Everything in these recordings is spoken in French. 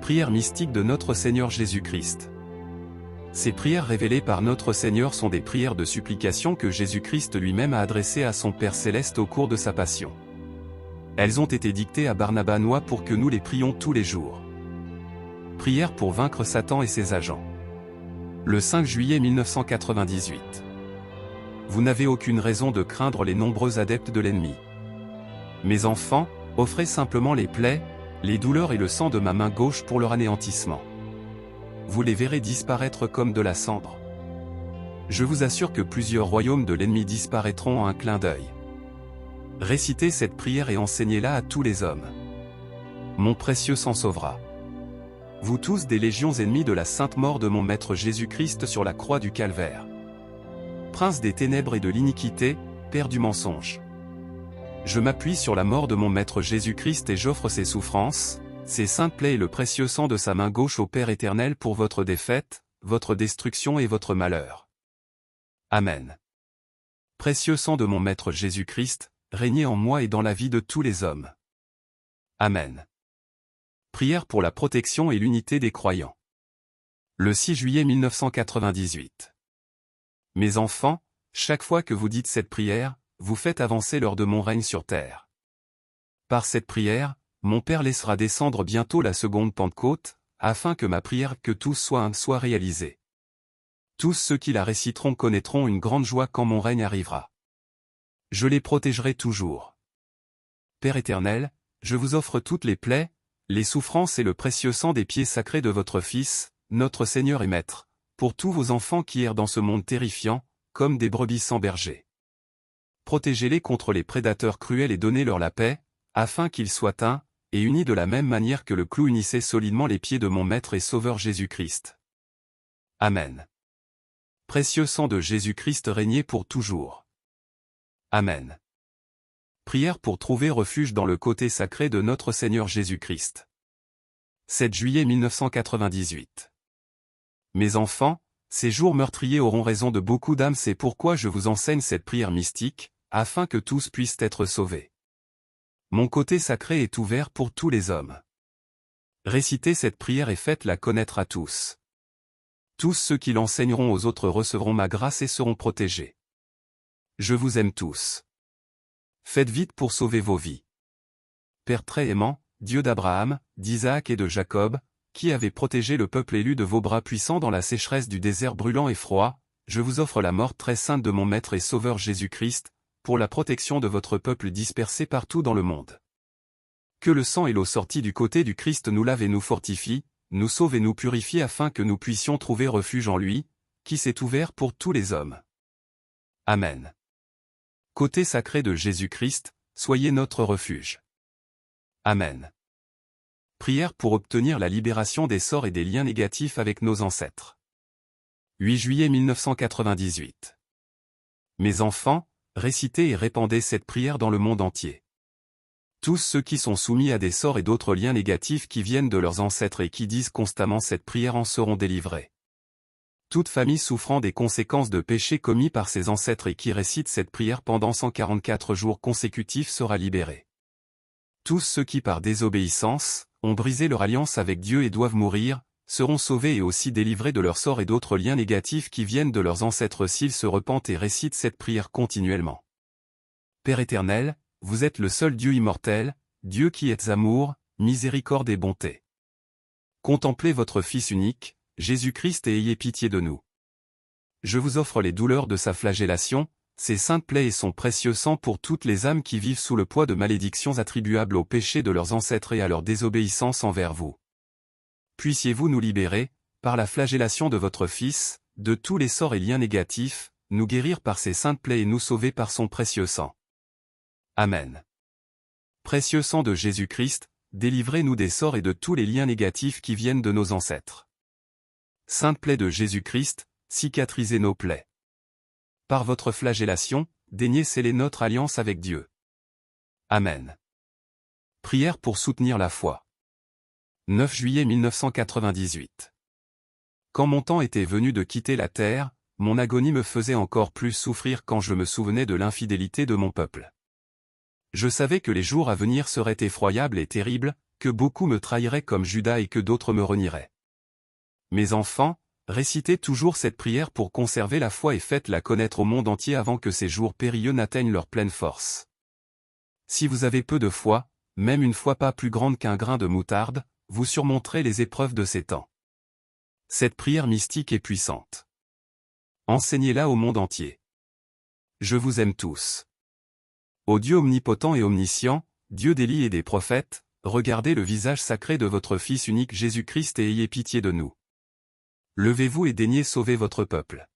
prières mystiques de notre Seigneur Jésus-Christ. Ces prières révélées par notre Seigneur sont des prières de supplication que Jésus-Christ lui-même a adressées à son Père Céleste au cours de sa passion. Elles ont été dictées à Barnabas pour que nous les prions tous les jours. Prière pour vaincre Satan et ses agents. Le 5 juillet 1998. Vous n'avez aucune raison de craindre les nombreux adeptes de l'ennemi. Mes enfants, offrez simplement les plaies, les douleurs et le sang de ma main gauche pour leur anéantissement. Vous les verrez disparaître comme de la cendre. Je vous assure que plusieurs royaumes de l'ennemi disparaîtront en un clin d'œil. Récitez cette prière et enseignez-la à tous les hommes. Mon précieux sang sauvera. Vous tous des légions ennemies de la sainte mort de mon Maître Jésus-Christ sur la croix du Calvaire. Prince des ténèbres et de l'iniquité, Père du mensonge. Je m'appuie sur la mort de mon Maître Jésus-Christ et j'offre ses souffrances, ses saintes plaies et le précieux sang de sa main gauche au Père éternel pour votre défaite, votre destruction et votre malheur. Amen. Précieux sang de mon Maître Jésus-Christ, régnez en moi et dans la vie de tous les hommes. Amen. Prière pour la protection et l'unité des croyants. Le 6 juillet 1998. Mes enfants, chaque fois que vous dites cette prière, vous faites avancer l'heure de mon règne sur terre. Par cette prière, mon Père laissera descendre bientôt la seconde Pentecôte, afin que ma prière que tous soit réalisée. Tous ceux qui la réciteront connaîtront une grande joie quand mon règne arrivera. Je les protégerai toujours. Père éternel, je vous offre toutes les plaies, les souffrances et le précieux sang des pieds sacrés de votre Fils, notre Seigneur et Maître, pour tous vos enfants qui errent dans ce monde terrifiant, comme des brebis sans berger. Protégez-les contre les prédateurs cruels et donnez-leur la paix, afin qu'ils soient un, et unis de la même manière que le clou unissait solidement les pieds de mon Maître et Sauveur Jésus-Christ. Amen. Précieux sang de Jésus-Christ régnez pour toujours. Amen. Prière pour trouver refuge dans le côté sacré de notre Seigneur Jésus-Christ. 7 juillet 1998. Mes enfants, ces jours meurtriers auront raison de beaucoup d'âmes, c'est pourquoi je vous enseigne cette prière mystique, afin que tous puissent être sauvés. Mon côté sacré est ouvert pour tous les hommes. Récitez cette prière et faites-la connaître à tous. Tous ceux qui l'enseigneront aux autres recevront ma grâce et seront protégés. Je vous aime tous. Faites vite pour sauver vos vies. Père très aimant, Dieu d'Abraham, d'Isaac et de Jacob, qui avez protégé le peuple élu de vos bras puissants dans la sécheresse du désert brûlant et froid, je vous offre la mort très sainte de mon Maître et Sauveur Jésus-Christ, pour la protection de votre peuple dispersé partout dans le monde. Que le sang et l'eau sortis du côté du Christ nous lavent et nous fortifient, nous sauvent et nous purifient afin que nous puissions trouver refuge en lui, qui s'est ouvert pour tous les hommes. Amen. Côté sacré de Jésus-Christ, soyez notre refuge. Amen. Prière pour obtenir la libération des sorts et des liens négatifs avec nos ancêtres. 8 juillet 1998. Mes enfants, récitez et répandez cette prière dans le monde entier. Tous ceux qui sont soumis à des sorts et d'autres liens négatifs qui viennent de leurs ancêtres et qui disent constamment cette prière en seront délivrés. Toute famille souffrant des conséquences de péchés commis par ses ancêtres et qui récite cette prière pendant 144 jours consécutifs sera libérée. Tous ceux qui par désobéissance, ont brisé leur alliance avec Dieu et doivent mourir, seront sauvés et aussi délivrés de leurs sorts et d'autres liens négatifs qui viennent de leurs ancêtres s'ils se repentent et récitent cette prière continuellement. Père éternel, vous êtes le seul Dieu immortel, Dieu qui êtes amour, miséricorde et bonté. Contemplez votre Fils unique, Jésus-Christ et ayez pitié de nous. Je vous offre les douleurs de sa flagellation, ses saintes plaies et son précieux sang pour toutes les âmes qui vivent sous le poids de malédictions attribuables aux péchés de leurs ancêtres et à leur désobéissance envers vous. Puissiez-vous nous libérer, par la flagellation de votre Fils, de tous les sorts et liens négatifs, nous guérir par ses saintes plaies et nous sauver par son précieux sang. Amen. Précieux sang de Jésus-Christ, délivrez-nous des sorts et de tous les liens négatifs qui viennent de nos ancêtres. Sainte plaie de Jésus-Christ, cicatrisez nos plaies. Par votre flagellation, daignez sceller notre alliance avec Dieu. Amen. Prière pour soutenir la foi. 9 juillet 1998. Quand mon temps était venu de quitter la terre, mon agonie me faisait encore plus souffrir quand je me souvenais de l'infidélité de mon peuple. Je savais que les jours à venir seraient effroyables et terribles, que beaucoup me trahiraient comme Judas et que d'autres me renieraient. Mes enfants, récitez toujours cette prière pour conserver la foi et faites-la connaître au monde entier avant que ces jours périlleux n'atteignent leur pleine force. Si vous avez peu de foi, même une foi pas plus grande qu'un grain de moutarde, vous surmonterez les épreuves de ces temps. Cette prière mystique est puissante. Enseignez-la au monde entier. Je vous aime tous. Ô Dieu omnipotent et omniscient, Dieu d'Élie et des prophètes, regardez le visage sacré de votre Fils unique Jésus-Christ et ayez pitié de nous. Levez-vous et daignez sauver votre peuple.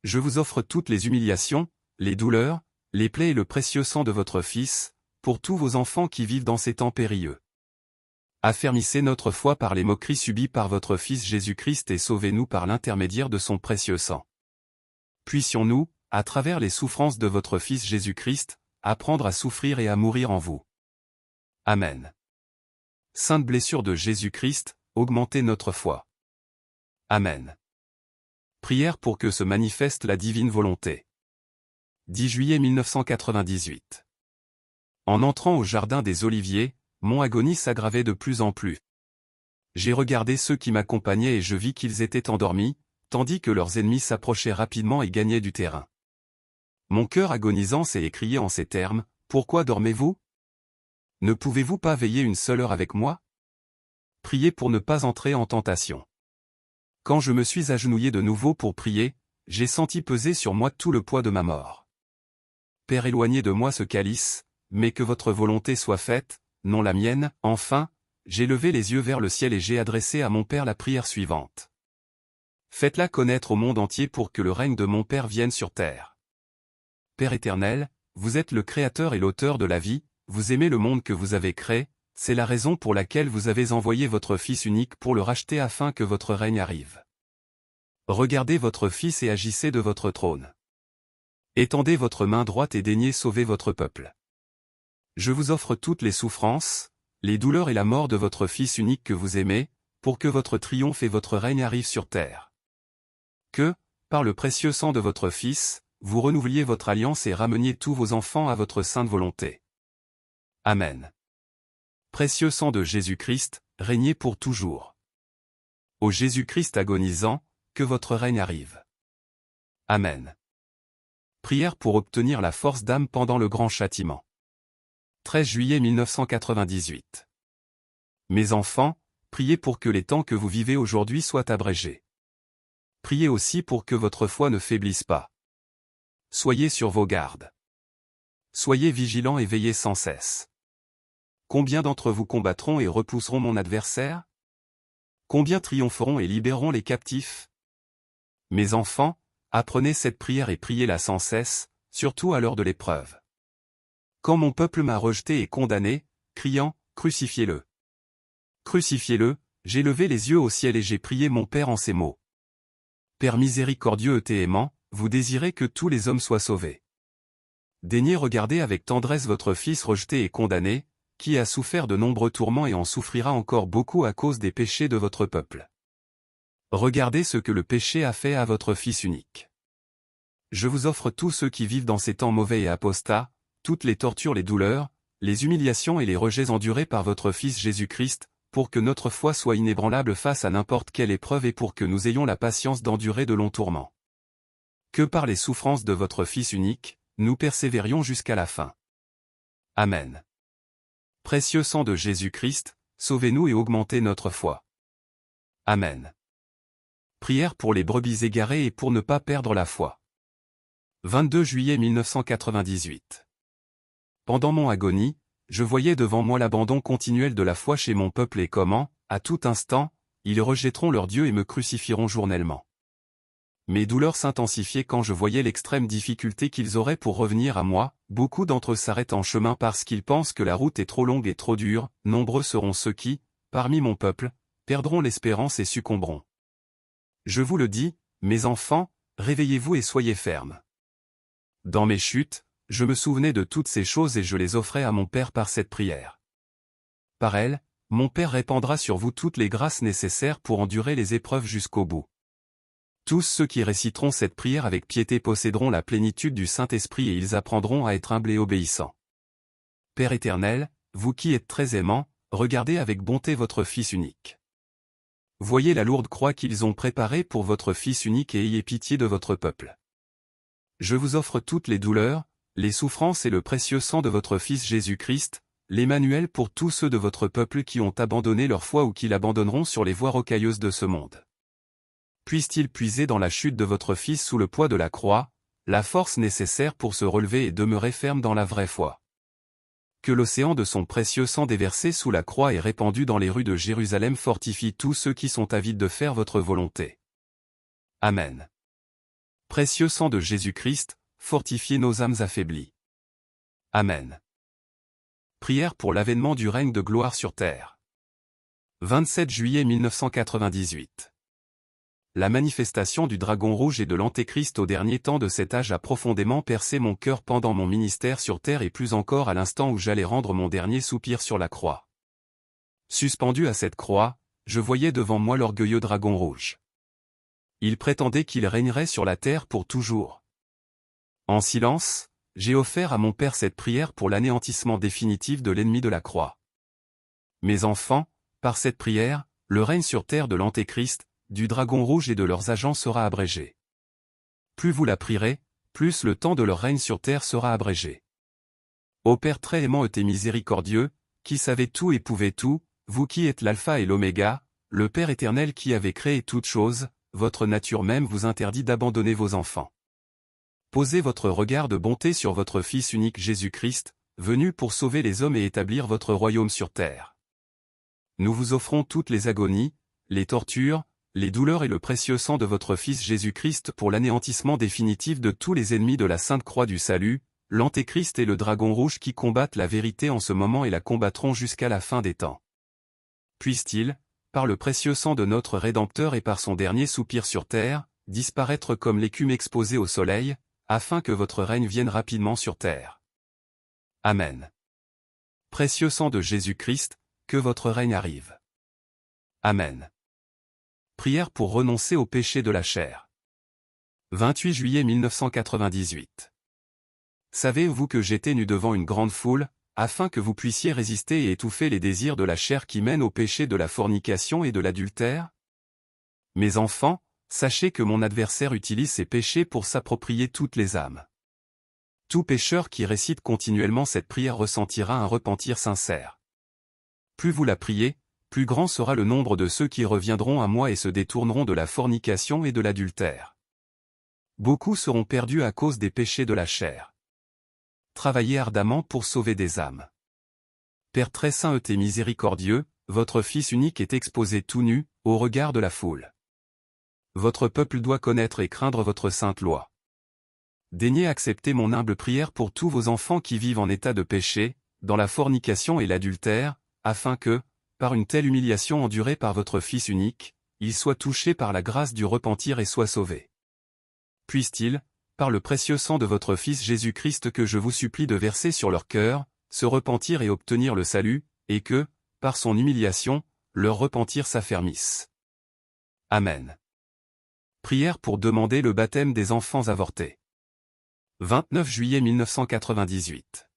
Je vous offre toutes les humiliations, les douleurs, les plaies et le précieux sang de votre Fils, pour tous vos enfants qui vivent dans ces temps périlleux. Affermissez notre foi par les moqueries subies par votre Fils Jésus-Christ et sauvez-nous par l'intermédiaire de son précieux sang. Puissions-nous, à travers les souffrances de votre Fils Jésus-Christ, apprendre à souffrir et à mourir en vous. Amen. Sainte blessure de Jésus-Christ, augmentez notre foi. Amen. Prière pour que se manifeste la divine volonté. 10 juillet 1998. En entrant au jardin des Oliviers, mon agonie s'aggravait de plus en plus. J'ai regardé ceux qui m'accompagnaient et je vis qu'ils étaient endormis, tandis que leurs ennemis s'approchaient rapidement et gagnaient du terrain. Mon cœur agonisant s'est écrié en ces termes, « Pourquoi dormez-vous? Ne pouvez-vous pas veiller une seule heure avec moi? Priez pour ne pas entrer en tentation. » Quand je me suis agenouillé de nouveau pour prier, j'ai senti peser sur moi tout le poids de ma mort. Père, éloignez de moi ce calice, mais que votre volonté soit faite, non la mienne. Enfin, j'ai levé les yeux vers le ciel et j'ai adressé à mon Père la prière suivante. Faites-la connaître au monde entier pour que le règne de mon Père vienne sur terre. Père éternel, vous êtes le Créateur et l'auteur de la vie, vous aimez le monde que vous avez créé, c'est la raison pour laquelle vous avez envoyé votre Fils unique pour le racheter afin que votre règne arrive. Regardez votre Fils et agissez de votre trône. Étendez votre main droite et daignez sauver votre peuple. Je vous offre toutes les souffrances, les douleurs et la mort de votre Fils unique que vous aimez, pour que votre triomphe et votre règne arrivent sur terre. Que, par le précieux sang de votre Fils, vous renouvelliez votre alliance et rameniez tous vos enfants à votre sainte volonté. Amen. Précieux sang de Jésus-Christ, régnez pour toujours. Ô Jésus-Christ agonisant, que votre règne arrive. Amen. Prière pour obtenir la force d'âme pendant le grand châtiment. 13 juillet 1998. Mes enfants, priez pour que les temps que vous vivez aujourd'hui soient abrégés. Priez aussi pour que votre foi ne faiblisse pas. Soyez sur vos gardes. Soyez vigilants et veillez sans cesse. Combien d'entre vous combattront et repousseront mon adversaire? Combien triompheront et libéreront les captifs? Mes enfants, apprenez cette prière et priez-la sans cesse, surtout à l'heure de l'épreuve. Quand mon peuple m'a rejeté et condamné, criant, « Crucifiez-le! Crucifiez-le », j'ai levé les yeux au ciel et j'ai prié mon Père en ces mots. Père miséricordieux et aimant, vous désirez que tous les hommes soient sauvés. Daignez regarder avec tendresse votre Fils rejeté et condamné, qui a souffert de nombreux tourments et en souffrira encore beaucoup à cause des péchés de votre peuple. Regardez ce que le péché a fait à votre Fils unique. Je vous offre tous ceux qui vivent dans ces temps mauvais et apostats, toutes les tortures, les douleurs, les humiliations et les rejets endurés par votre Fils Jésus-Christ, pour que notre foi soit inébranlable face à n'importe quelle épreuve et pour que nous ayons la patience d'endurer de longs tourments. Que par les souffrances de votre Fils unique, nous persévérions jusqu'à la fin. Amen. Précieux sang de Jésus-Christ, sauvez-nous et augmentez notre foi. Amen. Prière pour les brebis égarées et pour ne pas perdre la foi. 22 juillet 1998. Pendant mon agonie, je voyais devant moi l'abandon continuel de la foi chez mon peuple et comment, à tout instant, ils rejetteront leur Dieu et me crucifieront journellement. Mes douleurs s'intensifiaient quand je voyais l'extrême difficulté qu'ils auraient pour revenir à moi, beaucoup d'entre eux s'arrêtent en chemin parce qu'ils pensent que la route est trop longue et trop dure, nombreux seront ceux qui, parmi mon peuple, perdront l'espérance et succomberont. Je vous le dis, mes enfants, réveillez-vous et soyez fermes. Dans mes chutes, je me souvenais de toutes ces choses et je les offrais à mon Père par cette prière. Par elle, mon Père répandra sur vous toutes les grâces nécessaires pour endurer les épreuves jusqu'au bout. Tous ceux qui réciteront cette prière avec piété posséderont la plénitude du Saint-Esprit et ils apprendront à être humbles et obéissants. Père éternel, vous qui êtes très aimant, regardez avec bonté votre Fils unique. Voyez la lourde croix qu'ils ont préparée pour votre Fils unique et ayez pitié de votre peuple. Je vous offre toutes les douleurs, les souffrances et le précieux sang de votre Fils Jésus-Christ, l'Emmanuel pour tous ceux de votre peuple qui ont abandonné leur foi ou qui l'abandonneront sur les voies rocailleuses de ce monde. Puisse-t-il puiser dans la chute de votre Fils sous le poids de la croix, la force nécessaire pour se relever et demeurer ferme dans la vraie foi. Que l'océan de son précieux sang déversé sous la croix et répandu dans les rues de Jérusalem fortifie tous ceux qui sont avides de faire votre volonté. Amen. Précieux sang de Jésus-Christ, fortifiez nos âmes affaiblies. Amen. Prière pour l'avènement du règne de gloire sur terre. 27 juillet 1998. La manifestation du dragon rouge et de l'antéchrist au dernier temps de cet âge a profondément percé mon cœur pendant mon ministère sur terre et plus encore à l'instant où j'allais rendre mon dernier soupir sur la croix. Suspendu à cette croix, je voyais devant moi l'orgueilleux dragon rouge. Il prétendait qu'il régnerait sur la terre pour toujours. En silence, j'ai offert à mon Père cette prière pour l'anéantissement définitif de l'ennemi de la croix. Mes enfants, par cette prière, le règne sur terre de l'antéchrist, du dragon rouge et de leurs agents sera abrégé. Plus vous la prierez, plus le temps de leur règne sur terre sera abrégé. Ô Père très aimant et miséricordieux, qui savez tout et pouvez tout, vous qui êtes l'alpha et l'oméga, le Père éternel qui avez créé toutes choses, votre nature même vous interdit d'abandonner vos enfants. Posez votre regard de bonté sur votre Fils unique Jésus-Christ, venu pour sauver les hommes et établir votre royaume sur terre. Nous vous offrons toutes les agonies, les tortures, les douleurs et le précieux sang de votre Fils Jésus-Christ pour l'anéantissement définitif de tous les ennemis de la Sainte Croix du Salut, l'Antéchrist et le Dragon Rouge qui combattent la vérité en ce moment et la combattront jusqu'à la fin des temps. Puisse-t-il, par le précieux sang de notre Rédempteur et par son dernier soupir sur terre, disparaître comme l'écume exposée au soleil, afin que votre règne vienne rapidement sur terre. Amen. Précieux sang de Jésus-Christ, que votre règne arrive. Amen. Prière pour renoncer au péché de la chair. 28 juillet 1998. Savez-vous que j'étais nu devant une grande foule, afin que vous puissiez résister et étouffer les désirs de la chair qui mènent au péché de la fornication et de l'adultère? Mes enfants, sachez que mon adversaire utilise ces péchés pour s'approprier toutes les âmes. Tout pécheur qui récite continuellement cette prière ressentira un repentir sincère. Plus vous la priez, plus grand sera le nombre de ceux qui reviendront à moi et se détourneront de la fornication et de l'adultère. Beaucoup seront perdus à cause des péchés de la chair. Travaillez ardemment pour sauver des âmes. Père très saint et miséricordieux, votre Fils unique est exposé tout nu, au regard de la foule. Votre peuple doit connaître et craindre votre sainte loi. Daignez accepter mon humble prière pour tous vos enfants qui vivent en état de péché, dans la fornication et l'adultère, afin que, par une telle humiliation endurée par votre Fils unique, ils soient touchés par la grâce du repentir et soient sauvés. Puisse-t-il, par le précieux sang de votre Fils Jésus-Christ que je vous supplie de verser sur leur cœur, se repentir et obtenir le salut, et que, par son humiliation, leur repentir s'affermisse. Amen. Prière pour demander le baptême des enfants avortés. 29 juillet 1998.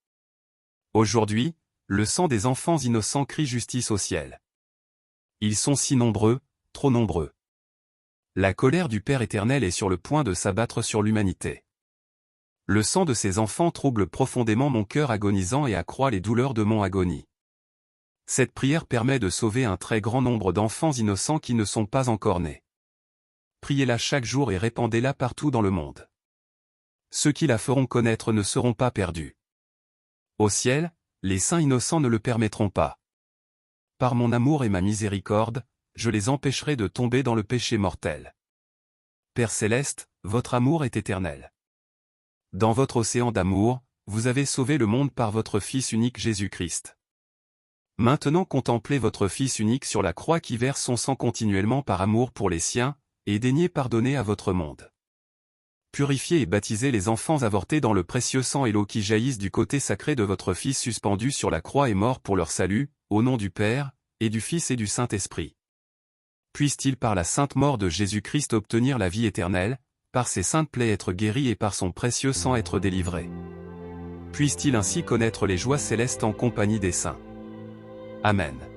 Aujourd'hui, le sang des enfants innocents crie justice au ciel. Ils sont si nombreux, trop nombreux. La colère du Père éternel est sur le point de s'abattre sur l'humanité. Le sang de ces enfants trouble profondément mon cœur agonisant et accroît les douleurs de mon agonie. Cette prière permet de sauver un très grand nombre d'enfants innocents qui ne sont pas encore nés. Priez-la chaque jour et répandez-la partout dans le monde. Ceux qui la feront connaître ne seront pas perdus. Au ciel, les saints innocents ne le permettront pas. Par mon amour et ma miséricorde, je les empêcherai de tomber dans le péché mortel. Père céleste, votre amour est éternel. Dans votre océan d'amour, vous avez sauvé le monde par votre Fils unique Jésus-Christ. Maintenant contemplez votre Fils unique sur la croix qui verse son sang continuellement par amour pour les siens, et daignez pardonner à votre monde. Purifiez et baptisez les enfants avortés dans le précieux sang et l'eau qui jaillissent du côté sacré de votre Fils suspendu sur la croix et mort pour leur salut, au nom du Père, et du Fils et du Saint-Esprit. Puisse-t-il par la sainte mort de Jésus-Christ obtenir la vie éternelle, par ses saintes plaies être guéri et par son précieux sang être délivré. Puisse-t-il ainsi connaître les joies célestes en compagnie des saints. Amen.